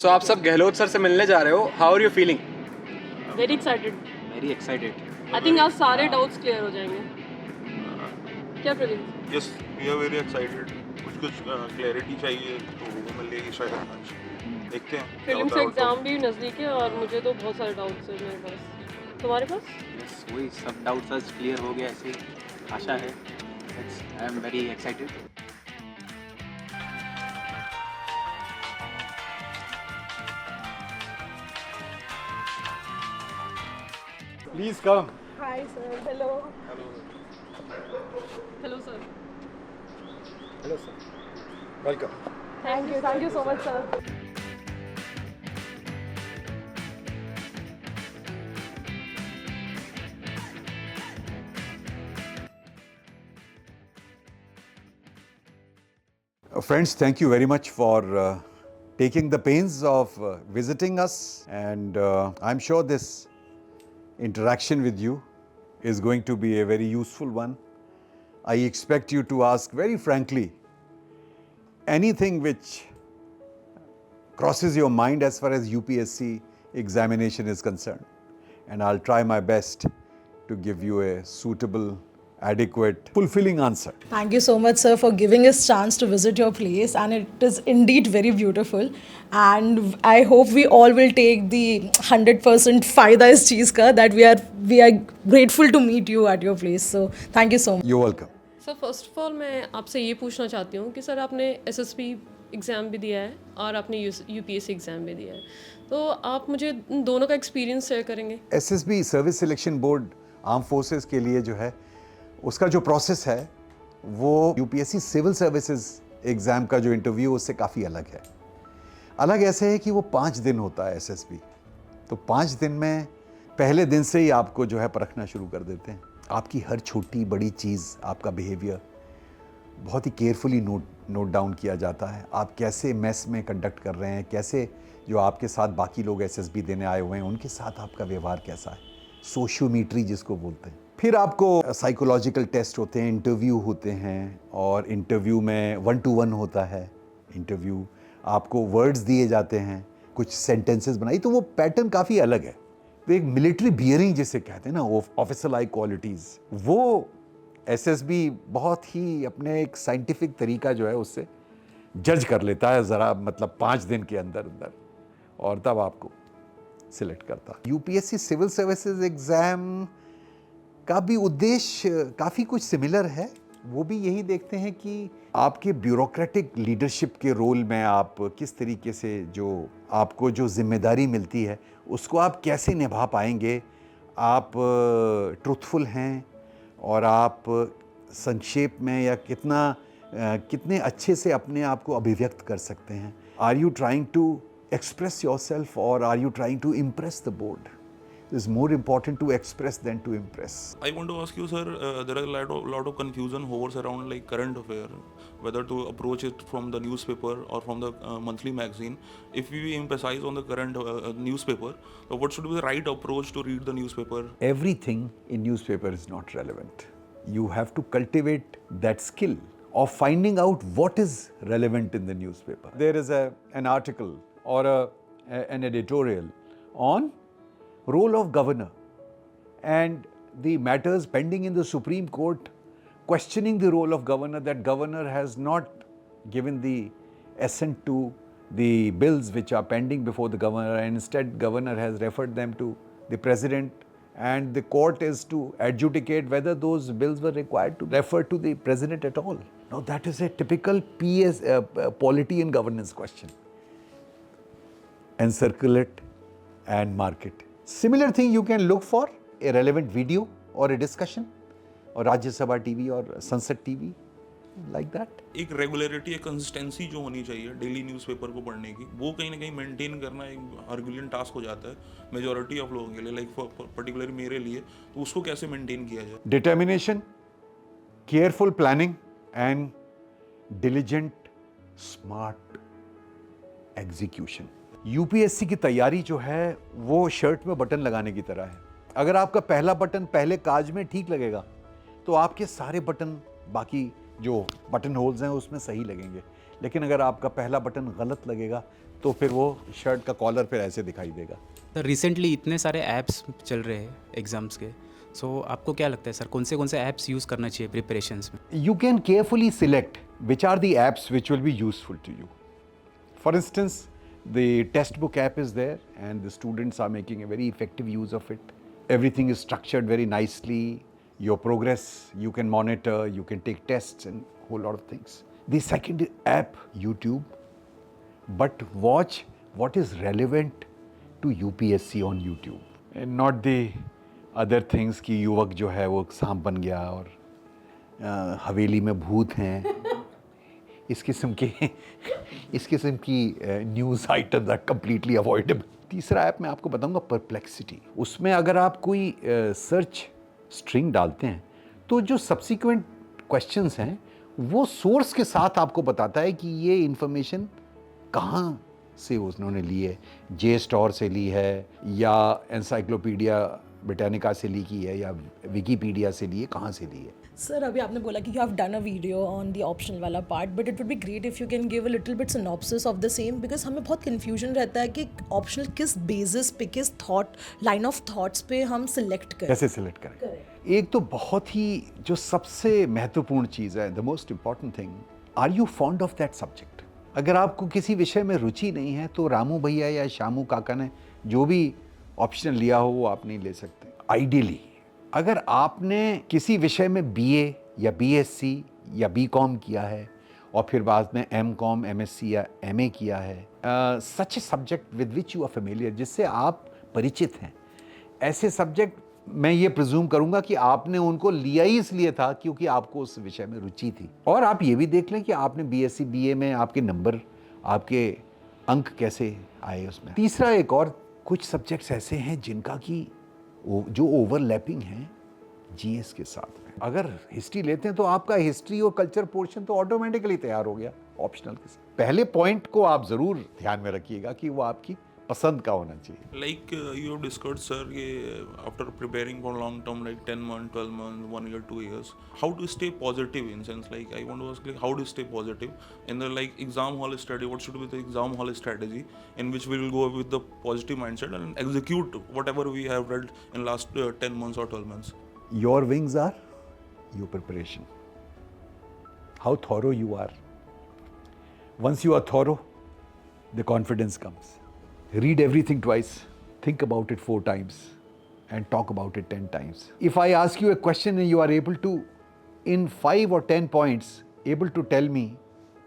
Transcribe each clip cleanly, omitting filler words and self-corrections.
सो आप सब गहलोत सर से मिलने जा रहे हो, how are you feeling? Very excited. Very excited. I think आज सारे डाउट्स क्लियर हो जाएंगे। क्या Praveen? Yes, we are very excited. कुछ क्लैरिटी चाहिए तो वो मिलेगी शायद आज। देखते हैं क्या फिल्म होता से है एग्जाम भी नज़दीक है और मुझे तो बहुत सारे डाउट्स हैं मेरे पास। तुम्हारे पास? यस, वही सब डाउट्स आज क्लियर हो गया, ऐसी आशा है। I am very excited. Please come. Hi sir. Hello. Hello sir. Hello, sir. Welcome. Thank you so much sir. Friends, thank you very much for taking the pains of visiting us, and I'm sure this interaction with you is going to be a very useful one. I expect you to ask very frankly anything which crosses your mind as far as UPSC examination is concerned, and I'll try my best to give you a suitable, adequate, fulfilling answer. Thank you so much, sir, for giving us chance to visit your place, and it is indeed very beautiful. And I hope we all will take the 100% फायदा इस चीज़ का that we are grateful to meet you at your place. So thank you so much. You're welcome. Sir first of all मैं आपसे ये पूछना चाहती हूँ कि सर आपने एसएसबी एग्ज़ाम भी दिया है और आपने यूपीएससी एग्ज़ाम भी दिया है, तो आप मुझे इन दोनों का एक्सपीरियंस शेयर करेंगे? SSB service selection board arm forces के लिए जो है उसका जो प्रोसेस है वो यूपीएससी सिविल सर्विसेज एग्ज़ाम का जो इंटरव्यू उससे काफ़ी अलग है। अलग ऐसे है कि वो 5 दिन होता है एसएसबी, तो 5 दिन में पहले दिन से ही आपको जो है परखना शुरू कर देते हैं। आपकी हर छोटी बड़ी चीज़, आपका बिहेवियर बहुत ही केयरफुली नोट डाउन किया जाता है। आप कैसे मेस में कंडक्ट कर रहे हैं, कैसे जो आपके साथ बाकी लोग एसएसबी देने आए हुए हैं उनके साथ आपका व्यवहार कैसा है, सोशियोमीट्री जिसको बोलते हैं। फिर आपको साइकोलॉजिकल टेस्ट होते हैं, इंटरव्यू होते हैं, और इंटरव्यू में 1 to 1 होता है इंटरव्यू। आपको वर्ड्स दिए जाते हैं, कुछ सेंटेंसेस बनाई, तो वो पैटर्न काफ़ी अलग है। तो एक मिलिट्री बियरिंग जिसे कहते हैं ना, ऑफिसर लाइक क्वालिटीज़, वो एसएसबी बहुत ही अपने एक साइंटिफिक तरीका जो है उससे जज कर लेता है ज़रा, मतलब 5 दिन के अंदर अंदर, और तब आपको सिलेक्ट करता। यूपीएससी सिविल सर्विसेज एग्ज़ाम का भी उद्देश्य काफ़ी कुछ सिमिलर है। वो भी यही देखते हैं कि आपके ब्यूरोक्रेटिक लीडरशिप के रोल में आप किस तरीके से जो आपको जो जिम्मेदारी मिलती है उसको आप कैसे निभा पाएंगे। आप ट्रुथफुल हैं और आप संक्षेप में या कितने अच्छे से अपने आप को अभिव्यक्त कर सकते हैं। Are you trying to express yourself or are you trying to impress the board? It's more important to express than to impress. I want to ask you, sir, there is a lot of confusion hovers around like current affair, whether to approach it from the newspaper or from the monthly magazine. If we emphasize on the current newspaper, what should be the right approach to read the newspaper? Everything in newspaper is not relevant. You have to cultivate that skill of finding out what is relevant in the newspaper. There is an article or an editorial on role of governor and the matters pending in the Supreme Court questioning the role of governor, that governor has not given the assent to the bills which are pending before the governor, and instead governor has referred them to the president, and the court is to adjudicate whether those bills were required to refer to the president at all. Now that is a typical polity and governance question. And circulate and market. Similar thing you can look for a relevant video or a discussion or Rajya Sabha TV or Sunset TV, like that. एक regularity, एक consistency जो होनी चाहिए daily newspaper को पढ़ने की, वो कहीं ना कहीं मेंटेन करना एक हरगुलियन टास्क हो जाता है मेजॉरिटी ऑफ लोगों के लिए, लाइक पर्टिकुलरली मेरे लिए। तो उसको कैसे मेंटेन किया जाए? Determination, careful planning and diligent, smart execution. UPSC की तैयारी जो है वो शर्ट में बटन लगाने की तरह है। अगर आपका पहला बटन पहले काज में ठीक लगेगा तो आपके सारे बटन, बाकी जो बटन होल्स हैं उसमें सही लगेंगे, लेकिन अगर आपका पहला बटन गलत लगेगा तो फिर वो शर्ट का कॉलर फिर ऐसे दिखाई देगा। सर रिसेंटली इतने सारे ऐप्स चल रहे हैं एग्ज़ाम्स के, सो आपको क्या लगता है सर कौन से ऐप्स यूज़ करना चाहिए प्रिपरेशंस में? You can carefully select which are the apps which will be useful to you. For instance, the textbook app is there and the students are making a very effective use of it. Everything is structured very nicely. Your progress you can monitor, you can take tests and a whole lot of things. The second app, YouTube, but watch what is relevant to UPSC on YouTube and not the other things कि युवक जो है वो सांप बन गया और हवेली में भूत हैं, इस किस्म की news items are completely avoidable. तीसरा ऐप मैं आपको बताऊंगा परप्लेक्सिटी। उसमें अगर आप कोई सर्च स्ट्रिंग डालते हैं तो जो सब्सिक्वेंट क्वेश्चंस हैं वो सोर्स के साथ आपको बताता है कि ये इन्फॉर्मेशन कहाँ से उन्होंने ली है, जे स्टोर से ली है या एनसाइक्लोपीडिया ब्रिटानिका से ली की है या विकीपीडिया से ली है, कहाँ से ली है। सर अभी आपने बोला कि you have done a video on the optional वाला part, but it would be great if you can give a little bit synopsis of the same, because हमें बहुत कन्फ्यूजन रहता है कि ऑप्शनल किस बेसिस पे, किस थॉट लाइन ऑफ थॉट्स पे हम सिलेक्ट करें, कैसे सिलेक्ट करें। एक तो बहुत ही जो सबसे महत्वपूर्ण चीज़ है, the most important thing, are you fond of that subject. अगर आपको किसी विषय में रुचि नहीं है तो रामू भैया या श्यामू काका ने जो भी ऑप्शनल लिया हो वो आप नहीं ले सकते। आइडियली अगर आपने किसी विषय में बीए या बीएससी या बीकॉम किया है और फिर बाद में एमकॉम, एमएससी या एमए किया है, such a subject with which you are familiar, जिससे आप परिचित हैं, ऐसे सब्जेक्ट मैं ये प्रिज्यूम करूंगा कि आपने उनको लिया ही इसलिए था क्योंकि आपको उस विषय में रुचि थी। और आप ये भी देख लें कि आपने बीएससी बीए में आपके नंबर, आपके अंक कैसे आए उसमें। तीसरा, एक और कुछ सब्जेक्ट्स ऐसे हैं जिनका कि जो ओवरलैपिंग है जीएस के साथ में। अगर हिस्ट्री लेते हैं तो आपका हिस्ट्री और कल्चर पोर्शन तो ऑटोमेटिकली तैयार हो गया ऑप्शनल के साथ। पहले पॉइंट को आप ज़रूर ध्यान में रखिएगा कि वो आपकी पसंद का होना चाहिए। Like you have discussed, sir, after preparing for long term, like 10 months, 12 months, 1 year, 2 years, how to stay positive in sense, like I want to ask, like how to stay positive in the like exam hall study, what should be the exam hall strategy in which we will go with the positive mindset and execute whatever we have read in last 10 months or 12 months. Your wings are your preparation. How thorough you are. Once you are thorough, the confidence comes. Read everything twice, think about it 4 times and talk about it 10 times. If I ask you a question and you are able to, in 5 or 10 points, able to tell me,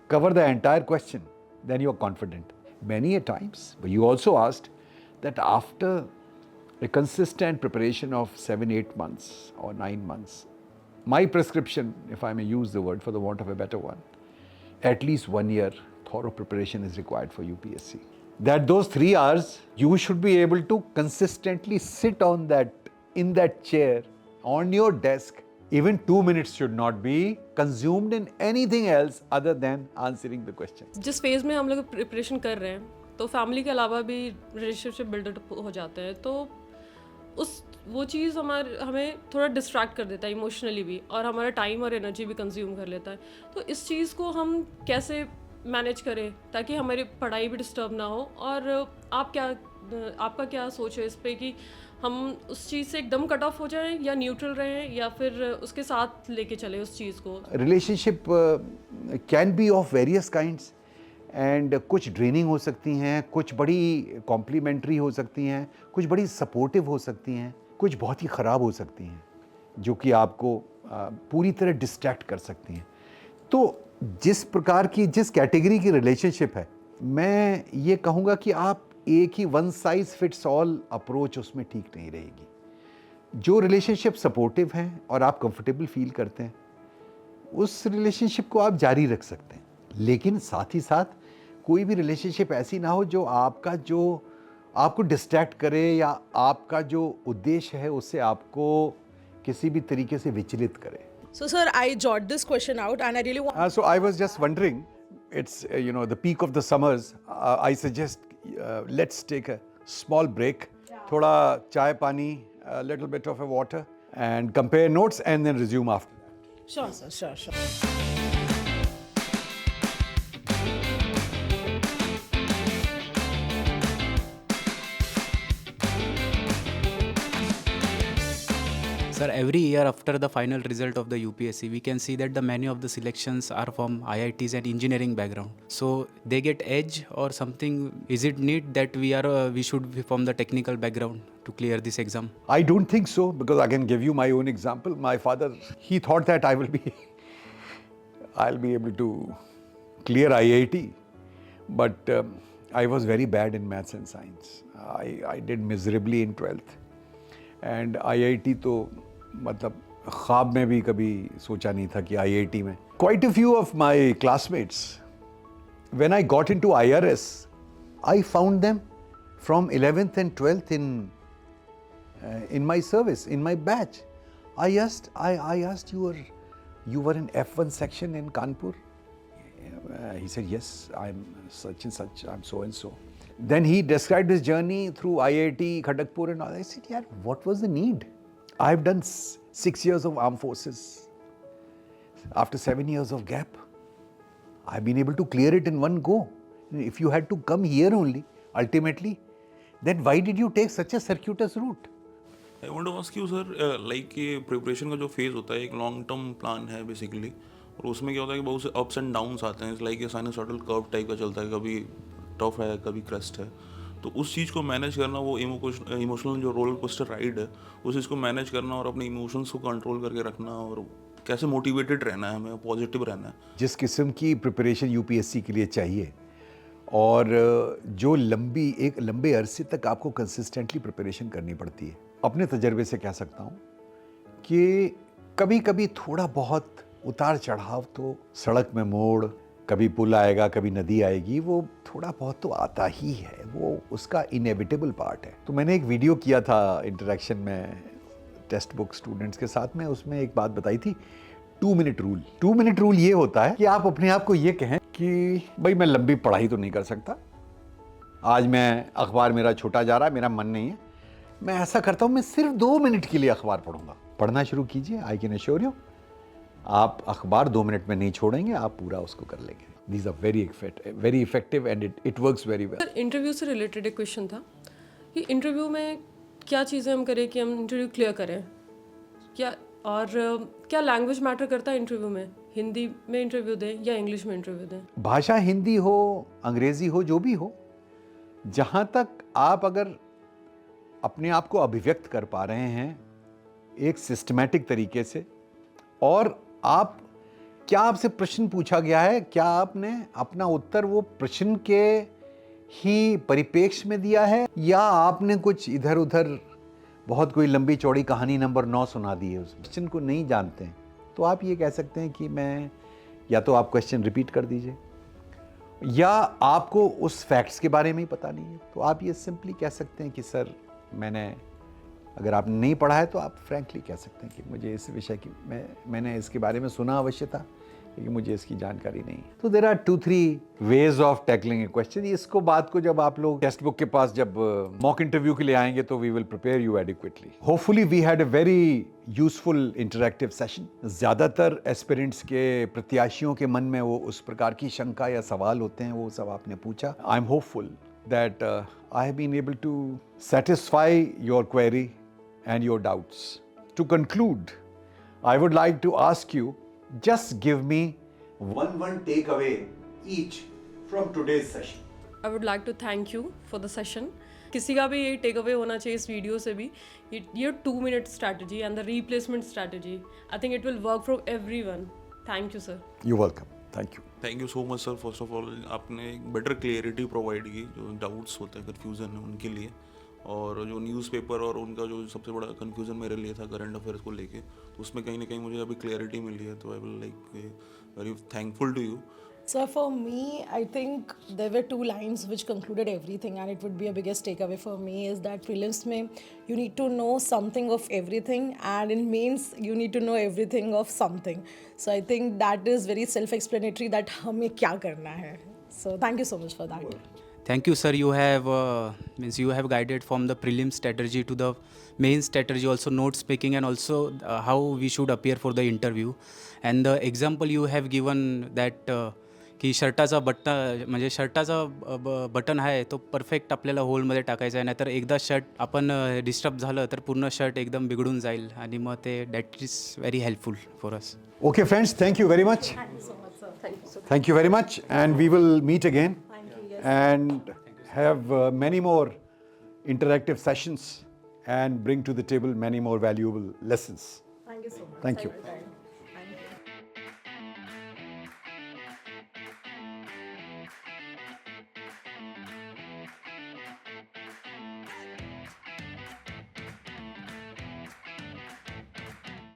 cover the entire question, then you are confident. Many a times, but you also asked that after a consistent preparation of 7-8 months or 9 months, my prescription, if I may use the word for the want of a better one, at least 1 year thorough preparation is required for UPSC. That those 3 hours you should be able to consistently sit on that, in that chair, on your desk. Even 2 minutes should not be consumed in anything else other than answering the question. जिस phase में हम लोग preparation कर रहे हैं तो family के अलावा भी रिलेशनशिप बिल्डअप हो जाते हैं, तो वो चीज़ हमें थोड़ा डिस्ट्रैक्ट कर देता है इमोशनली भी, और हमारा टाइम और एनर्जी भी कंज्यूम कर लेता है। तो इस चीज़ को हम कैसे मैनेज करें ताकि हमारी पढ़ाई भी डिस्टर्ब ना हो। और आपका क्या सोच है इस पे कि हम उस चीज़ से एकदम कट ऑफ हो जाएं या न्यूट्रल रहें या फिर उसके साथ लेके चले उस चीज़ को? Relationship can be of various kinds and कुछ ड्रेनिंग हो सकती हैं, कुछ बड़ी कॉम्प्लीमेंट्री हो सकती हैं, कुछ बड़ी सपोर्टिव हो सकती हैं, कुछ बहुत ही ख़राब हो सकती हैं जो कि आपको पूरी तरह डिस्ट्रैक्ट कर सकती हैं। तो जिस प्रकार की, जिस कैटेगरी की रिलेशनशिप है, मैं ये कहूँगा कि आप एक ही one size fits all approach उसमें ठीक नहीं रहेगी। जो रिलेशनशिप सपोर्टिव हैं और आप कंफर्टेबल फील करते हैं, उस रिलेशनशिप को आप जारी रख सकते हैं, लेकिन साथ ही साथ कोई भी रिलेशनशिप ऐसी ना हो जो आपको डिस्ट्रैक्ट करे या आपका जो उद्देश्य है उससे आपको किसी भी तरीके से विचलित करे। So sir, I jot this question out and I really want... So I was just wondering, it's the peak of the summers, I suggest let's take a small break, thoda chai pani, a little bit of a water and compare notes and then resume after that. Sure sir, sure. Sir, every year after the final result of the UPSC, we can see that the many of the selections are from IITs and engineering background. So they get edge or something. Is it need that we should be from the technical background to clear this exam? I don't think so, because I can give you my own example. My father, he thought that I'll be able to clear IIT, but I was very bad in maths and science. I did miserably in 12th. And IIT तो मतलब ख्वाब में भी कभी सोचा नहीं था कि IIT में. Quite a few of my classmates, when I got into IRS, I found them from 11th and 12th in my service, in my batch. I asked you were in F1 section in Kanpur? He said, yes, I'm such and such, I'm so and so. Then he described his journey through IIT, Kharagpur and all. I said, yeah, what was the need? I've done 6 years of armed forces. After 7 years of gap, I've been able to clear it in one go. If you had to come here only, ultimately, then why did you take such a circuitous route? I want to ask you, sir, like ये preparation का जो phase होता है एक long term plan है basically, और उसमें क्या होता है कि बहुत से अप्स एंड डाउन्स आते हैं. लाइक ये साइनोसॉइडल कर्व टाइप का चलता है, कभी टफ है कभी क्रस्ट है. तो उस चीज़ को मैनेज करना, वो इमोशनल जो रोलर कोस्टर राइड है, उस चीज़ को मैनेज करना और अपने इमोशंस को कंट्रोल करके रखना, और कैसे मोटिवेटेड रहना है, हमें पॉजिटिव रहना है. जिस किस्म की प्रिपरेशन UPSC के लिए चाहिए, और जो एक लंबे अरसे तक आपको कंसिस्टेंटली प्रिपरेशन करनी पड़ती है, अपने तजर्बे से कह सकता हूँ कि कभी कभी थोड़ा बहुत उतार चढ़ाव तो, सड़क में मोड़, कभी पुल आएगा कभी नदी आएगी, वो थोड़ा बहुत तो आता ही है, वो उसका इनएविटेबल पार्ट है. तो मैंने एक वीडियो किया था इंटरेक्शन में टेक्स्ट बुक स्टूडेंट्स के साथ में, उसमें एक बात बताई थी, 2 मिनट रूल. 2 मिनट रूल ये होता है कि आप अपने आप को ये कहें कि भाई मैं लंबी पढ़ाई तो नहीं कर सकता, आज मैं अखबार मेरा छोटा जा रहा है, मेरा मन नहीं है, मैं ऐसा करता हूँ मैं सिर्फ 2 मिनट के लिए अखबार पढ़ूंगा. पढ़ना शुरू कीजिए, आई कैन एश्योर यू आप अखबार 2 मिनट में नहीं छोड़ेंगे, आप पूरा उसको कर लेंगे. These are very effective and it works very well. Sir, interview से रिलेटेड एक क्वेश्चन था कि इंटरव्यू में क्या चीज़ें हम करें कि हम इंटरव्यू क्लियर करें, क्या और क्या लैंग्वेज मैटर करता है इंटरव्यू में? हिंदी में इंटरव्यू दें या इंग्लिश में इंटरव्यू दें? भाषा हिंदी हो, अंग्रेजी हो, जो भी हो, जहाँ तक आप अगर अपने आप को अभिव्यक्त कर पा रहे हैं एक सिस्टमैटिक तरीके से, और आप क्या आपसे प्रश्न पूछा गया है, क्या आपने अपना उत्तर वो प्रश्न के ही परिप्रेक्ष्य में दिया है, या आपने कुछ इधर उधर बहुत कोई लंबी चौड़ी कहानी नंबर 9 सुना दी है, उस क्वेश्चन को नहीं जानते हैं, तो आप ये कह सकते हैं कि मैं, या तो आप क्वेश्चन रिपीट कर दीजिए, या आपको उस फैक्ट्स के बारे में ही पता नहीं है, तो आप ये सिंपली कह सकते हैं कि सर मैंने, अगर आपने नहीं पढ़ा है तो आप फ्रैंकली कह सकते हैं कि मुझे इस विषय की मैंने इसके बारे में सुना अवश्य था, लेकिन मुझे इसकी जानकारी नहीं है. तो there are 2-3 ways of tackling a question. इसको बात को जब आप लोग टेक्स्ट बुक के पास जब मॉक इंटरव्यू के लिए आएंगे तो we will prepare you adequately. Hopefully we had a very useful interactive session. ज़्यादातर एस्पिरेंट्स के, प्रत्याशियों के मन में वो उस प्रकार की शंका या सवाल होते हैं, वो सब आपने पूछा. I am hopeful that I have been able to satisfy your query and your doubts. To conclude, I would like to ask you, just give me one takeaway each from today's session. I would like to thank you for the session. किसी का भी ये take away होना चाहिए इस video से भी, ये 2 minute strategy and the replacement strategy, I think it will work for everyone. Thank you sir. You're welcome. Thank you. Thank you so much sir. First of all आपने एक better clarity provide की, जो doubts होते हैं, confusion है उनके लिए, और जो न्यूज़पेपर और उनका जो सबसे बड़ा कन्फ्यूज़न मेरे लिए था करंट अफेयर्स को लेके, तो उसमें कहीं ना कहीं मुझे अभी क्लियरिटी मिली है, तो I will like very thankful to you. So for me, I think there were 2 lines which concluded everything, and it would be a biggest takeaway for me is that prelims mein you need to know something of everything, and in mains you need to know everything of something. So I think that is very self-explanatory that हमें क्या करना है. So thank you so much for that. Thank you, sir. You have guided from the prelim strategy to the main strategy, also notes making, and also how we should appear for the interview. And the example you have given that की शर्टाचा म्हणजे शर्टाचा button आहे तो perfect आपल्याला होलमध्ये टाकायचा आहे, नाहीतर एकदा shirt आपण डिस्टर्ब झालं तर पूर्ण शर्ट एकदम बिघडून जाईल आणि मग ते that is very helpful for us. Okay, friends, thank you very much. Thank you very much. And we will meet again and have many more interactive sessions and bring to the table many more valuable lessons. Thank you so much. Thank you.